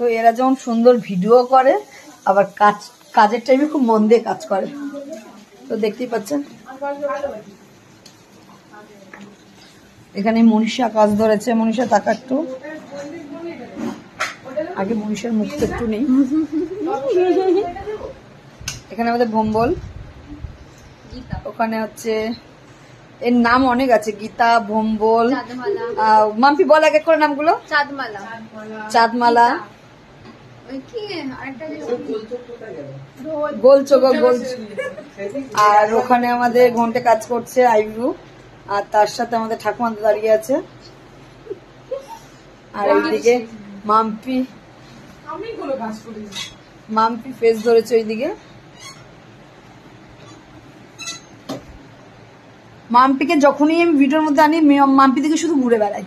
তো এরা যেমন সুন্দর ভিডিও করে, আবার কাজের টাইমে খুব মন দিয়ে কাজ করে। তো দেখতেই পাচ্ছেন এখানে মনীষা কাজ ধরেছে। মনীষা টাকা একটু আগে, মনীষার মুখটা একটু নেই। এখানে আমাদের ভম্বল, ওখানে হচ্ছে এর নাম অনেক আছে, গীতা, ভম্বল, মাম্পি বল এক এক করে নামগুলো। চাঁদমালা, গোলচোখ, আর ওখানে আমাদের ঘন্টে কাজ করছে আইব্রু, আর তার সাথে আমাদের ঠাকুমা দাঁড়িয়ে আছে। আর এইদিকে মাম্পি ফেস ধরেছে ওইদিকে। মাম্পিকে যখনই আমি ভিডিওর মধ্যে আনি, মাম্পি দিকে শুধু ঘুরে বেড়াই।